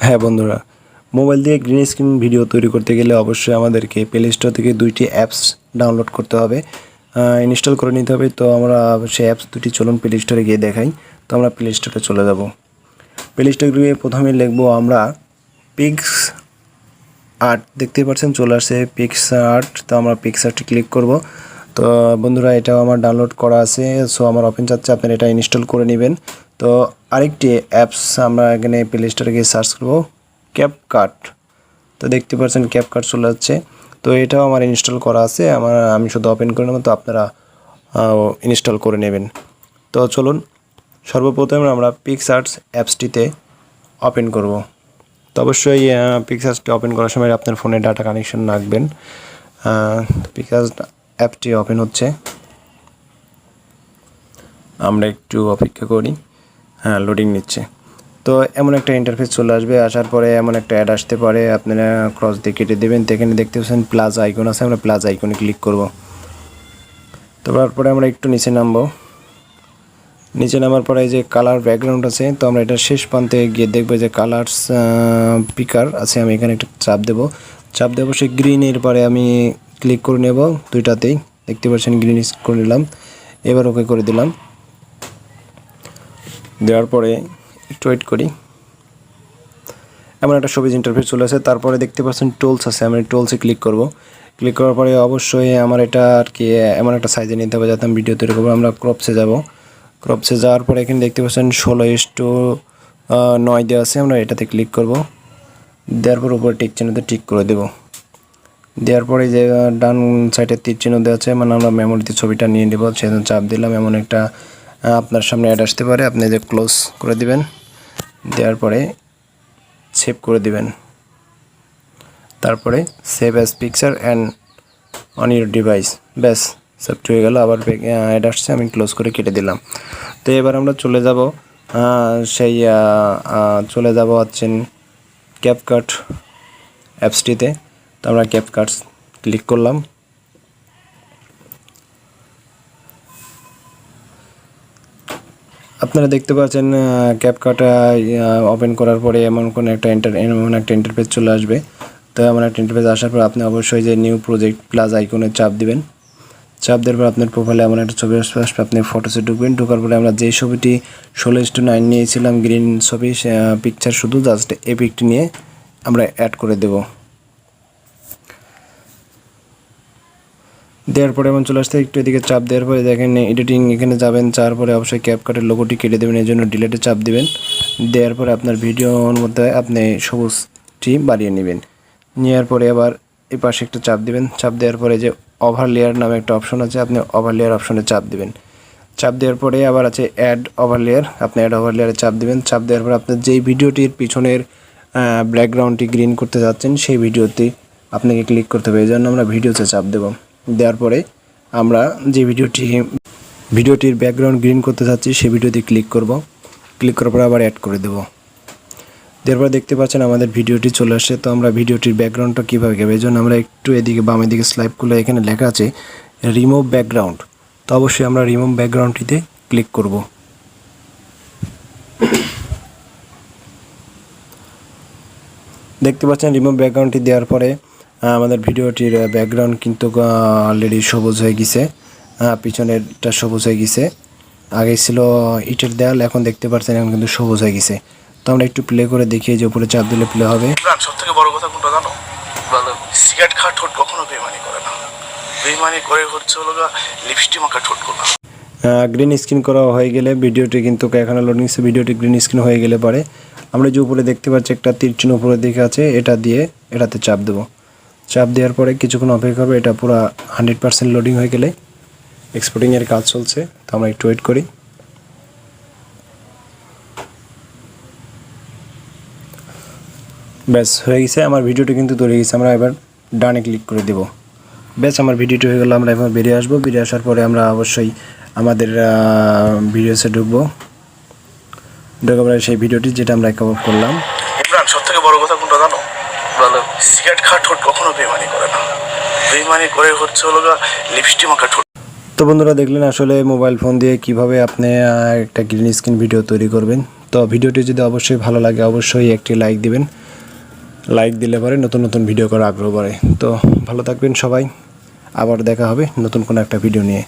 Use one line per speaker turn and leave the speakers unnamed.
হ্যাঁ বন্ধুরা, মোবাইল দিয়ে গ্রিন স্ক্রিন ভিডিও তৈরি করতে গেলে অবশ্যই আমাদেরকে প্লে স্টোর থেকে দুইটি অ্যাপস ডাউনলোড করতে হবে, ইনস্টল করে নিতে হবে। তো আমরা সেই অ্যাপস দুটি চলুন প্লে স্টোরে গিয়ে দেখাই। তো আমরা প্লে স্টোরে চলে যাব। প্লে স্টোরে গিয়ে প্রথমে লিখবো আমরা পিক্স আর্ট। দেখতে পাচ্ছেন চলে আসছে পিক্স আর্ট। তো আমরা পিক্স আর্টে ক্লিক করব। তো বন্ধুরা, এটাও আমার ডাউনলোড করা আছে, সো আমার ওপেন চাচ্ছে, আপনারা এটা ইনস্টল করে নেবেন। তো আরেকটি অ্যাপস আমরা এখানে প্লে স্টোরে গিয়ে সার্চ করব, ক্যাপকাট। তো দেখতে পাচ্ছেন ক্যাপকাট চলে যাচ্ছে। তো এটাও আমার ইনস্টল করা আছে, আমি শুধু ওপেন করে নেব, তো আপনারা ইনস্টল করে নেবেন। তো চলুন সর্বপ্রথমে আমরা পিক্স আর্টস অ্যাপসটিতে ওপেন করব। তো অবশ্যই পিক্স আর্টসটি ওপেন করার সময় আপনার ফোনে ডাটা কানেকশন রাখবেন। পিক্স আর্টস অ্যাপটি ওপেন হচ্ছে, আমরা একটু অপেক্ষা করি। লোডিং নিচ্ছে। তো এমন একটা ইন্টারফেস চলে আসবে, আসার পরে এমন একটা অ্যাড আসতে পারে, আপনারা ক্রস দিয়ে কেটে দেবেন। তো এখানে দেখতে পাচ্ছেন প্লাস আইকন আছে, আমরা প্লাস আইকনে ক্লিক করব। তো তারপরে আমরা একটু নিচে নামবো। নিচে নামার পরে এই যে কালার ব্যাকগ্রাউন্ড আছে, তো আমরা এটা শেষ প্রান্তে গিয়ে দেখবো যে কালার্স পিকার আছে, আমি এখানে একটা চাপ দেবো। সেই গ্রিনের পরে আমি ক্লিক করে নেব দুইটাতেই। দেখতে পাচ্ছেন গ্রিন করে নিলাম, এবার ওকে করে দিলাম। দেওয়ার পরে একটু ওয়েট করি, এমন একটা সবুজ ইন্টারফেস চলে আসে। তারপরে দেখতে পাচ্ছেন টুলস আছে, আমি টুলসে ক্লিক করব। ক্লিক করার পরে অবশ্যই আমার এটা আর কি এমন একটা সাইজে নিতে হবে যাতে আমি ভিডিও তৈরি করবো। আমরা ক্রপসে যাব। ক্রপসে যাওয়ার পরে এখানে দেখতে পাচ্ছেন 16:9 দেওয়া আছে, আমরা এটাতে ক্লিক করব। দেওয়ার পর উপরে টিক চিহ্নতে টিক করে দেব। দেওয়ার পরে যে ডান সাইডে তীর চিহ্ন দেওয়া আছে, মানে আমরা মেমোরিতে ছবিটা নিয়ে নেব, সেজন্য চাপ দিলাম। এমন একটা আপনার সামনে অ্যাড আসতে পারে, আপনি যে ক্লোজ করে দিবেন। দেওয়ার পরে সেভ করে দিবেন। তারপরে save as picture and on your device, ব্যাস সেভ হয়ে গেল। আবার অ্যাড আসছে, আমি ক্লোজ করে কেটে দিলাম। তো এবার আমরা চলে যাব হচ্ছেন ক্যাপকাট অ্যাপসটিতে। তো আমরা ক্যাপকাট ক্লিক করলাম। আপনারা দেখতে পাচ্ছেন ক্যাপকাট ওপেন করার পরে এমন একটা ইন্টারফেস চলে আসবে। তো এমন একটা ইন্টারফেস আসার পর আপনি অবশ্যই যে নিউ প্রজেক্ট প্লাস আইকনে চাপ দিবেন। চাপ দেওয়ার পর আপনার প্রোফাইলে এমন একটা ছবি আসবে, আপনি ফটোসে ঢুকবেন। ঢোকার পরে আমরা যে ছবিটি 16:9 নিয়েছিলাম গ্রিন ছবি, পিকচার শুধু জাস্ট এই পিকটি নিয়ে আমরা অ্যাড করে দেব। দেওয়ার পরে এমন চলে আসতে একটু এদিকে চাপ দেওয়ার পরে দেখেন এডিটিং, এখানে যাবেন। যাওয়ার পরে অবশ্যই ক্যাপকাটের লোগোটি কেটে দেবেন, এই জন্য ডিলেটে চাপ দিবেন। দেওয়ার পরে আপনার ভিডিওর মধ্যে আপনি সবুজটি বাড়িয়ে নেবেন। নেওয়ার পরে আবার এই পাশে একটা চাপ দিবেন। চাপ দেওয়ার পরে যে ওভার লেয়ার নামে একটা অপশন আছে, আপনি ওভার লেয়ার অপশনে চাপ দিবেন। চাপ দেওয়ার পরে আবার আছে অ্যাড ওভার লেয়ার, আপনি অ্যাড ওভার লেয়ারে চাপ দিবেন। চাপ দেওয়ার পরে আপনার যেই ভিডিওটির পিছনের ব্যাকগ্রাউন্ডটি গ্রিন করতে যাচ্ছেন সেই ভিডিওতে আপনাকে ক্লিক করতে হবে, এই জন্য আমরা ভিডিওতে চাপ দেব। দেওয়ার পরে আমরা যে ভিডিওটির ব্যাকগ্রাউন্ড গ্রিন করতে যাচ্ছি সেই ভিডিওতে ক্লিক করব। ক্লিক করার পরে আবার অ্যাড করে দেব। দেওয়ার পর দেখতে পাচ্ছেন আমাদের ভিডিওটি চলে আসছে। তো আমরা ভিডিওটির ব্যাকগ্রাউন্ডটা কীভাবে দেবো, এই জন্য আমরা একটু এদিকে বামের দিকে স্লাইড করলে এখানে লেখা আছে রিমুভ ব্যাকগ্রাউন্ড। তো অবশ্যই আমরা রিমুভ ব্যাকগ্রাউন্ডটিতে ক্লিক করব। দেখতে পাচ্ছেন রিমুভ ব্যাকগ্রাউন্ডটি দেওয়ার পরে আমাদের ভিডিওটির ব্যাকগ্রাউন্ড কিন্তু অলরেডি সবুজ হয়ে গেছে, পিছনেরটা সবুজ হয়ে গেছে। আগে ছিল ইটের দেয়াল, এখন দেখতে পাচ্ছেন এখন কিন্তু সবুজ হয়ে গেছে। তো আমরা একটু প্লে করে দেখি, যে উপরে চাপ দিলে প্লে হবে।
সবথেকে বড় কথা কোনটা জানো? সিগারেট খা ঠোঁট কখনো বেইমানি করে না, বেইমানি করে হচ্ছে হলো লিপস্টিক মাখা ঠোঁট করা।
গ্রিন স্ক্রিন করা হয়ে গেলে ভিডিওটি কিন্তু এখানে লোডিং হচ্ছে, ভিডিওটি গ্রিন স্ক্রিন হয়ে গেলে পরে আমরা যে উপরে দেখতে পাচ্ছি একটা তীর চিহ্ন উপরে দিকে আছে, এটাতে চাপ দেবো। চাপ দেওয়ার পরে কিছুক্ষণ অপেক্ষা করবে, এটা পুরো 100% লোডিং হয়ে গেলে এক্সপোর্টিংয়ের কাজ চলছে। তো আমরা একটু ওয়েট করি। ব্যাস হয়ে গেছে, আমার ভিডিওটি কিন্তু তৈরি হয়ে গেছে। আমরা এবার ডানে ক্লিক করে দেব। ব্যাস আমার ভিডিওটি হয়ে গেল। আমরা এবার বেরিয়ে আসবো। বেরিয়ে আসার পরে আমরা অবশ্যই আমাদের ভিডিওসে ঢুকবো। ঢোকার পরে সেই ভিডিওটি যেটা আমরা কভার করলাম।
সবথেকে বড় কথা কোনটা জানো? সিগারেট খা ঠোঁট কখনো বেইমানি করে না, বেইমানি করে হচ্ছে হলো লিপস্টিক মাখা ঠোঁট।
তো বন্ধুরা দেখলেন আসলে মোবাইল ফোন দিয়ে কিভাবে আপনি একটা গ্রিন স্ক্রিন ভিডিও তৈরি করবেন। তো ভিডিওটি যদি অবশ্যই ভালো লাগে অবশ্যই একটি লাইক দিবেন। লাইক দিলে পরে নতুন নতুন ভিডিও করার আগ্রহ বাড়ে। তো ভালো থাকবেন সবাই, আবার দেখা হবে নতুন কোনো একটা ভিডিও নিয়ে।